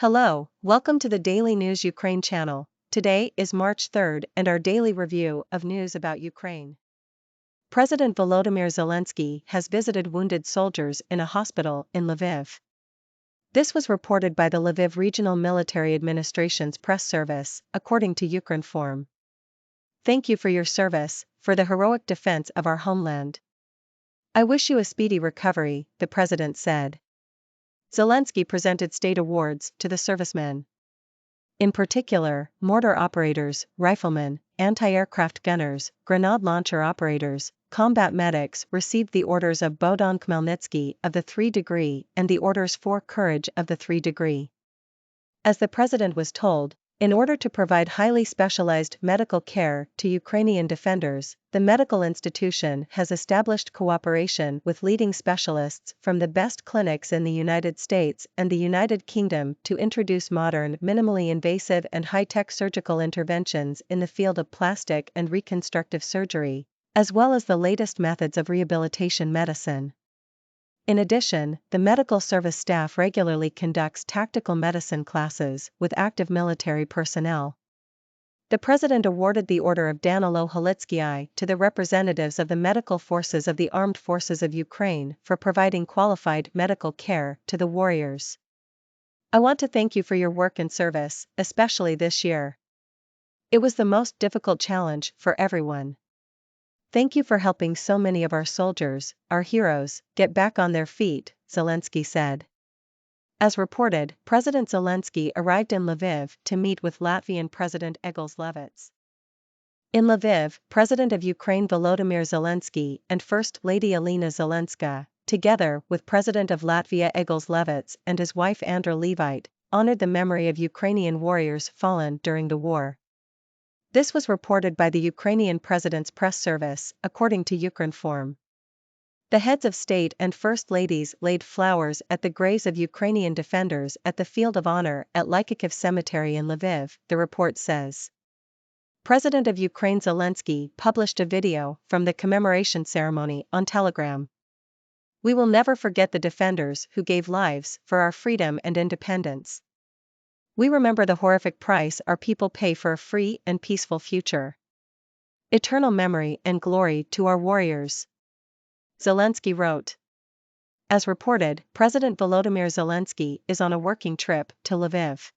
Hello, welcome to the Daily News Ukraine channel. Today is March 3rd and our daily review of news about Ukraine. President Volodymyr Zelensky has visited wounded soldiers in a hospital in Lviv. This was reported by the Lviv Regional Military Administration's press service, according to Ukrenergo. Thank you for your service, for the heroic defense of our homeland. I wish you a speedy recovery, the president said. Zelensky presented state awards to the servicemen. In particular, mortar operators, riflemen, anti-aircraft gunners, grenade launcher operators, combat medics received the orders of Bogdan Khmelnytsky of the 3 degree and the orders for Courage of the 3 degree. As the president was told, in order to provide highly specialized medical care to Ukrainian defenders, the medical institution has established cooperation with leading specialists from the best clinics in the United States and the United Kingdom to introduce modern, minimally invasive and high-tech surgical interventions in the field of plastic and reconstructive surgery, as well as the latest methods of rehabilitation medicine. In addition, the medical service staff regularly conducts tactical medicine classes with active military personnel. The president awarded the Order of Danilo Halitsky to the representatives of the medical forces of the Armed Forces of Ukraine for providing qualified medical care to the warriors. I want to thank you for your work and service, especially this year. It was the most difficult challenge for everyone. Thank you for helping so many of our soldiers, our heroes, get back on their feet, Zelensky said. As reported, President Zelensky arrived in Lviv to meet with Latvian President Egils Levits. In Lviv, President of Ukraine Volodymyr Zelensky and First Lady Alina Zelenska, together with President of Latvia Egils Levits and his wife Andra Levite, honored the memory of Ukrainian warriors fallen during the war. This was reported by the Ukrainian president's press service, according to Ukrenergo. The heads of state and first ladies laid flowers at the graves of Ukrainian defenders at the Field of Honor at Lykikiv Cemetery in Lviv, the report says. President of Ukraine Zelensky published a video from the commemoration ceremony on Telegram. We will never forget the defenders who gave lives for our freedom and independence. We remember the horrific price our people pay for a free and peaceful future. Eternal memory and glory to our warriors. Zelensky wrote. As reported, President Volodymyr Zelensky is on a working trip to Lviv.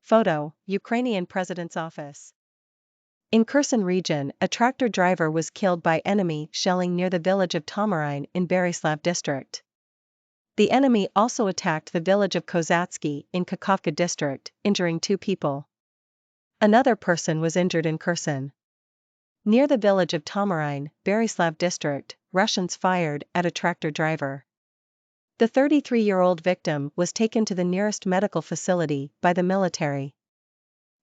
Photo, Ukrainian President's Office. In Kherson region, a tractor driver was killed by enemy shelling near the village of Tomarine in Berislav district. The enemy also attacked the village of Kozatsky in Kakhovka district, injuring 2 people. Another person was injured in Kherson. Near the village of Tomarine, Berislav district, Russians fired at a tractor driver. The 33-year-old victim was taken to the nearest medical facility by the military.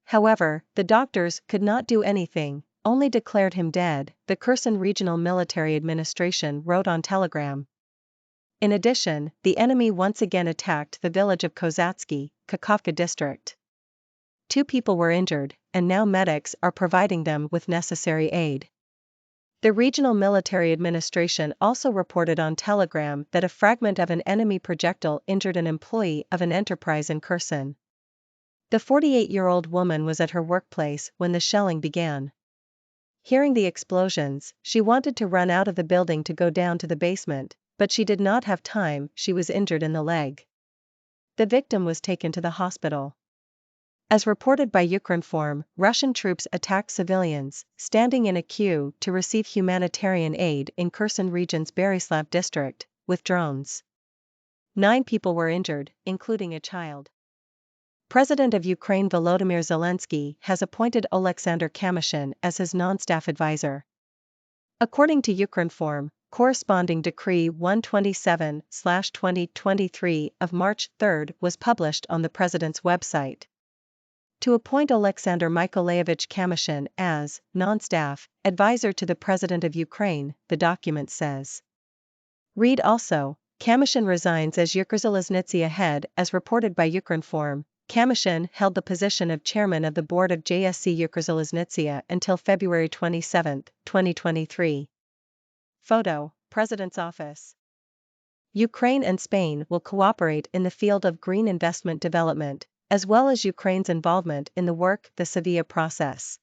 However, the doctors could not do anything, only declared him dead, the Kherson Regional Military Administration wrote on Telegram. In addition, the enemy once again attacked the village of Kozatsky, Kakhovka district. 2 people were injured, and now medics are providing them with necessary aid. The Regional Military Administration also reported on Telegram that a fragment of an enemy projectile injured an employee of an enterprise in Kherson. The 48-year-old woman was at her workplace when the shelling began. Hearing the explosions, she wanted to run out of the building to go down to the basement, but she did not have time, she was injured in the leg. The victim was taken to the hospital. As reported by Ukrenergo, Russian troops attacked civilians, standing in a queue to receive humanitarian aid in Kherson region's Berislav district, with drones. 9 people were injured, including a child. President of Ukraine Volodymyr Zelensky has appointed Oleksandr Kamyshin as his non-staff advisor. According to Ukrenergo, corresponding Decree 127/2023 of March 3 was published on the president's website. To appoint Oleksandr Mykolaievich Kamyshin as non-staff advisor to the President of Ukraine, the document says. Read also, Kamyshin resigns as Ukrenergo head. As reported by Ukrenergo, Kamyshin held the position of chairman of the board of JSC Ukrenergo until February 27, 2023. Photo, President's Office. Ukraine and Spain will cooperate in the field of green investment development, as well as Ukraine's involvement in the work, the Sevilla process.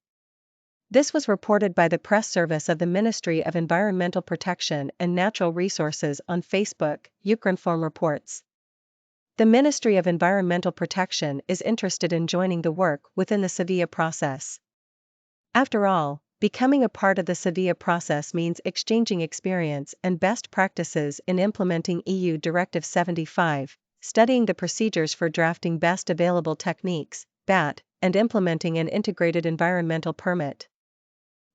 This was reported by the press service of the Ministry of Environmental Protection and Natural Resources on Facebook, Ukrenergo reports. The Ministry of Environmental Protection is interested in joining the work within the Sevilla process. After all, becoming a part of the Sevilla process means exchanging experience and best practices in implementing EU Directive 75, studying the procedures for drafting best available techniques, BAT, and implementing an integrated environmental permit.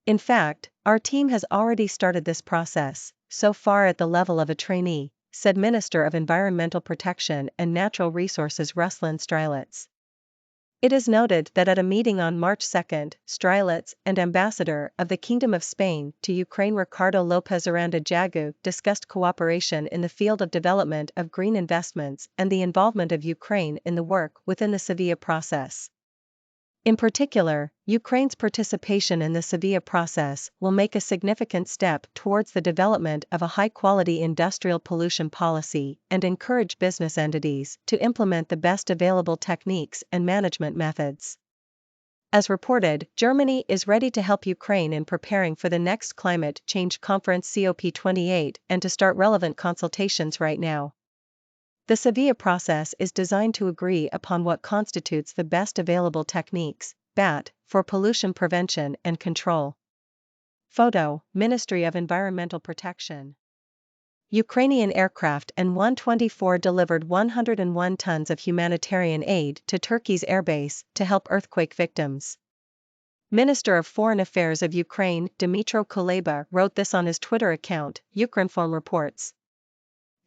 In fact, our team has already started this process, so far at the level of a trainee, said Minister of Environmental Protection and Natural Resources Ruslan Strilets. It is noted that at a meeting on March 2, Strilets and Ambassador of the Kingdom of Spain to Ukraine Ricardo López Aranda Jagu discussed cooperation in the field of development of green investments and the involvement of Ukraine in the work within the Sevilla process. In particular, Ukraine's participation in the Sevilla process will make a significant step towards the development of a high-quality industrial pollution policy and encourage business entities to implement the best available techniques and management methods. As reported, Germany is ready to help Ukraine in preparing for the next climate change conference COP28 and to start relevant consultations right now. The Sevilla process is designed to agree upon what constitutes the best available techniques, BAT, for pollution prevention and control. Photo, Ministry of Environmental Protection. Ukrainian aircraft An-124 delivered 101 tons of humanitarian aid to Turkey's airbase to help earthquake victims. Minister of Foreign Affairs of Ukraine, Dmytro Kuleba, wrote this on his Twitter account, Ukrenergo reports.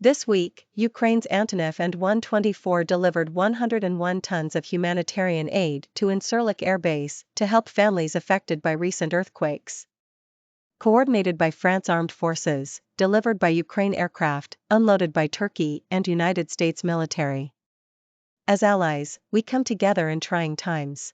This week, Ukraine's Antonov An-124 delivered 101 tons of humanitarian aid to Incirlik Air Base to help families affected by recent earthquakes. Coordinated by France Armed Forces, delivered by Ukraine aircraft, unloaded by Turkey and United States military. As allies, we come together in trying times.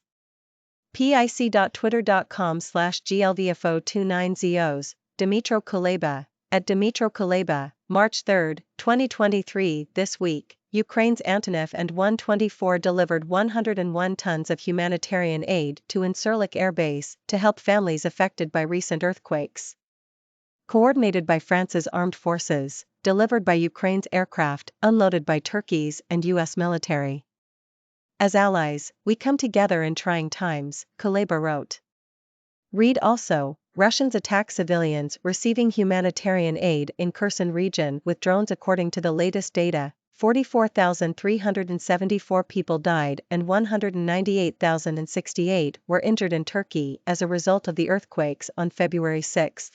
pic.twitter.com/glvfo29zos, Dmytro Kuleba, at Dmytro Kuleba, March 3, 2023. This week, Ukraine's Antonov An-124 delivered 101 tons of humanitarian aid to Incirlik Air Base to help families affected by recent earthquakes. Coordinated by France's armed forces, delivered by Ukraine's aircraft, unloaded by Turkey's and U.S. military. As allies, we come together in trying times, Kuleba wrote. Read also, Russians attack civilians receiving humanitarian aid in Kherson region with drones. According to the latest data, 44,374 people died and 198,068 were injured in Turkey as a result of the earthquakes on February 6.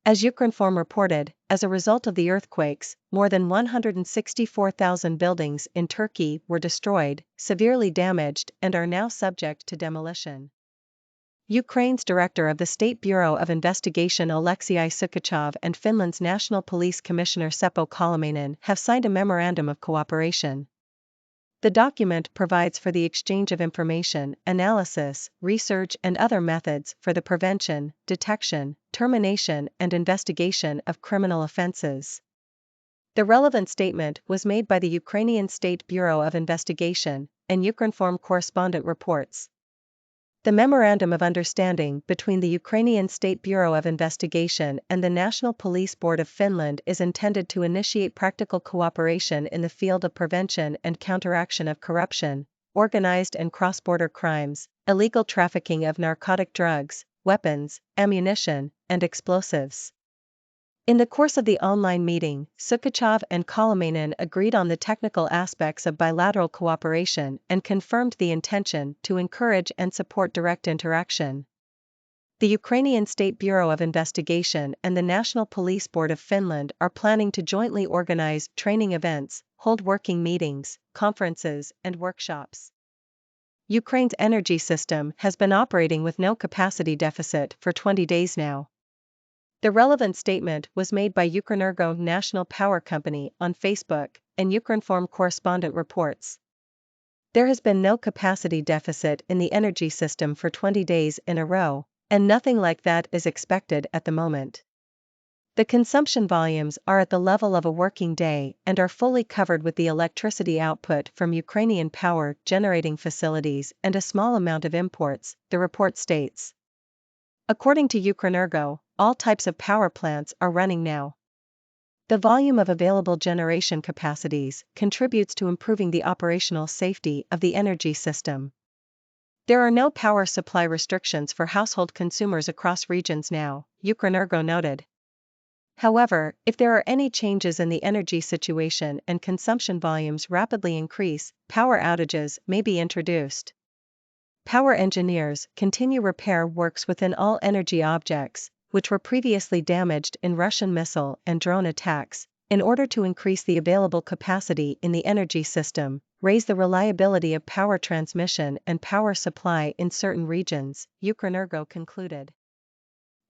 As Ukrenergo reported, as a result of the earthquakes, more than 164,000 buildings in Turkey were destroyed, severely damaged, and are now subject to demolition. Ukraine's director of the State Bureau of Investigation Oleksiy Sukachov and Finland's National Police Commissioner Seppo Kamyshin have signed a memorandum of cooperation. The document provides for the exchange of information, analysis, research and other methods for the prevention, detection, termination and investigation of criminal offenses. The relevant statement was made by the Ukrainian State Bureau of Investigation, and Ukrenergo correspondent reports. The Memorandum of Understanding between the Ukrainian State Bureau of Investigation and the National Police Board of Finland is intended to initiate practical cooperation in the field of prevention and counteraction of corruption, organized and cross-border crimes, illegal trafficking of narcotic drugs, weapons, ammunition, and explosives. In the course of the online meeting, Sukachov and Kamyshin agreed on the technical aspects of bilateral cooperation and confirmed the intention to encourage and support direct interaction. The Ukrainian State Bureau of Investigation and the National Police Board of Finland are planning to jointly organize training events, hold working meetings, conferences, and workshops. Ukraine's energy system has been operating with no capacity deficit for 20 days now. The relevant statement was made by Ukrenergo National Power Company on Facebook, and Ukrenergo correspondent reports. There has been no capacity deficit in the energy system for 20 days in a row, and nothing like that is expected at the moment. The consumption volumes are at the level of a working day and are fully covered with the electricity output from Ukrainian power generating facilities and a small amount of imports, the report states. According to Ukrenergo, all types of power plants are running now. The volume of available generation capacities contributes to improving the operational safety of the energy system. There are no power supply restrictions for household consumers across regions now, Ukrenergo noted. However, if there are any changes in the energy situation and consumption volumes rapidly increase, power outages may be introduced. Power engineers continue repair works within all energy objects, which were previously damaged in Russian missile and drone attacks, in order to increase the available capacity in the energy system, raise the reliability of power transmission and power supply in certain regions, Ukrenergo concluded.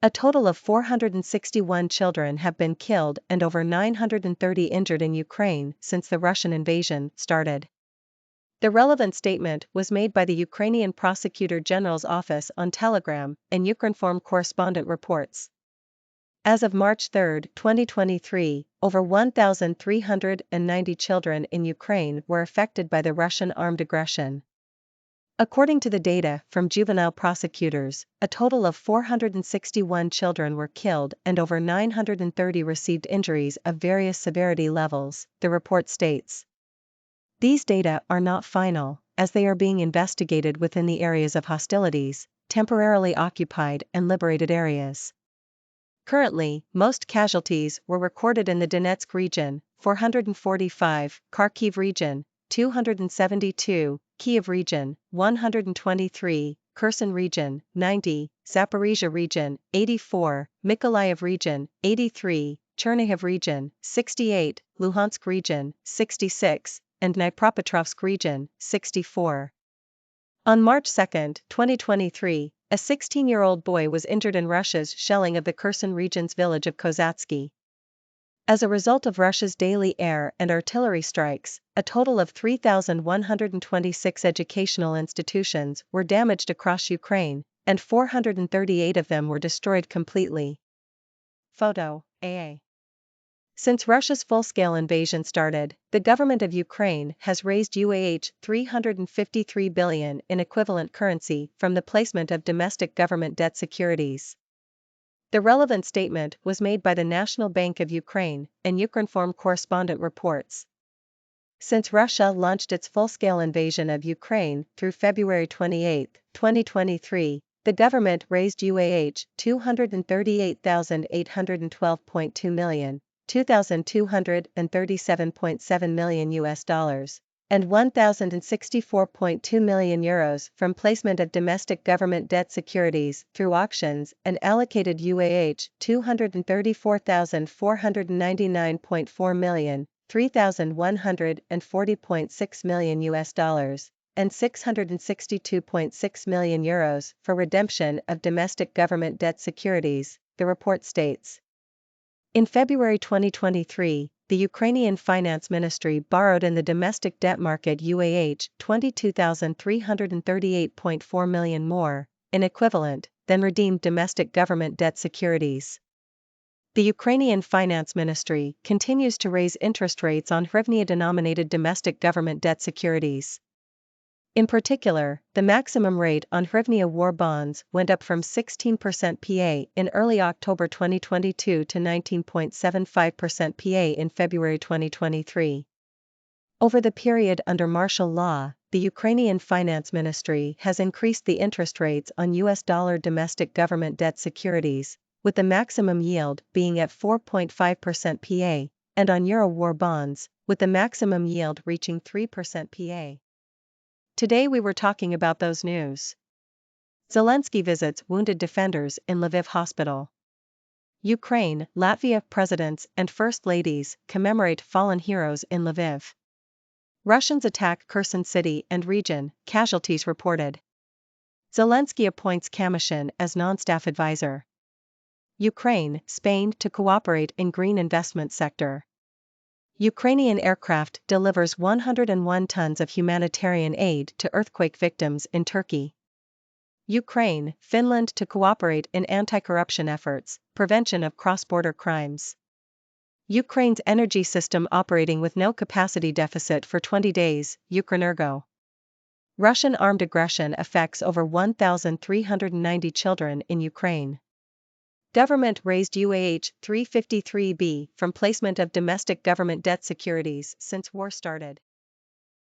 A total of 461 children have been killed and over 930 injured in Ukraine since the Russian invasion started. The relevant statement was made by the Ukrainian Prosecutor General's office on Telegram, and Ukrinform correspondent reports. As of March 3, 2023, over 1,390 children in Ukraine were affected by the Russian armed aggression. According to the data from juvenile prosecutors, a total of 461 children were killed and over 930 received injuries of various severity levels, the report states. These data are not final, as they are being investigated within the areas of hostilities, temporarily occupied and liberated areas. Currently, most casualties were recorded in the Donetsk region, 445, Kharkiv region, 272, Kyiv region, 123, Kherson region, 90, Zaporizhia region, 84, Mykolaiv region, 83, Chernihiv region, 68, Luhansk region, 66, and Dnipropetrovsk region, 64. On March 2, 2023, a 16-year-old boy was injured in Russia's shelling of the Kherson region's village of Kozatsky. As a result of Russia's daily air and artillery strikes, a total of 3,126 educational institutions were damaged across Ukraine, and 438 of them were destroyed completely. Photo, AA. Since Russia's full-scale invasion started, the government of Ukraine has raised UAH 353 billion in equivalent currency from the placement of domestic government debt securities. The relevant statement was made by the National Bank of Ukraine, and Ukrinform correspondent reports. Since Russia launched its full-scale invasion of Ukraine through February 28, 2023, the government raised UAH 238,812.2 million, $2,237.7 million US, and 1,064.2 million euros from placement of domestic government debt securities through auctions and allocated UAH 234,499.4 million, $3,140.6 million US, and 662.6 million euros for redemption of domestic government debt securities, the report states. In February 2023, the Ukrainian Finance Ministry borrowed in the domestic debt market UAH 22,338.4 million more, in equivalent, than redeemed domestic government debt securities. The Ukrainian Finance Ministry continues to raise interest rates on hryvnia-denominated domestic government debt securities. In particular, the maximum rate on hryvnia war bonds went up from 16% PA in early October 2022 to 19.75% PA in February 2023. Over the period under martial law, the Ukrainian Finance Ministry has increased the interest rates on US dollar domestic government debt securities, with the maximum yield being at 4.5% PA, and on Euro war bonds, with the maximum yield reaching 3% PA. Today we were talking about those news. Zelensky visits wounded defenders in Lviv hospital. Ukraine, Latvia presidents and first ladies commemorate fallen heroes in Lviv. Russians attack Kherson city and region, casualties reported. Zelensky appoints Kamyshin as non-staff advisor. Ukraine, Spain to cooperate in green investment sector. Ukrainian aircraft delivers 101 tons of humanitarian aid to earthquake victims in Turkey. Ukraine, Finland to cooperate in anti-corruption efforts, prevention of cross-border crimes. Ukraine's energy system operating with no capacity deficit for 20 days, Ukrenergo. Russian armed aggression affects over 1,390 children in Ukraine. Government raised UAH 353B from placement of domestic government debt securities since war started.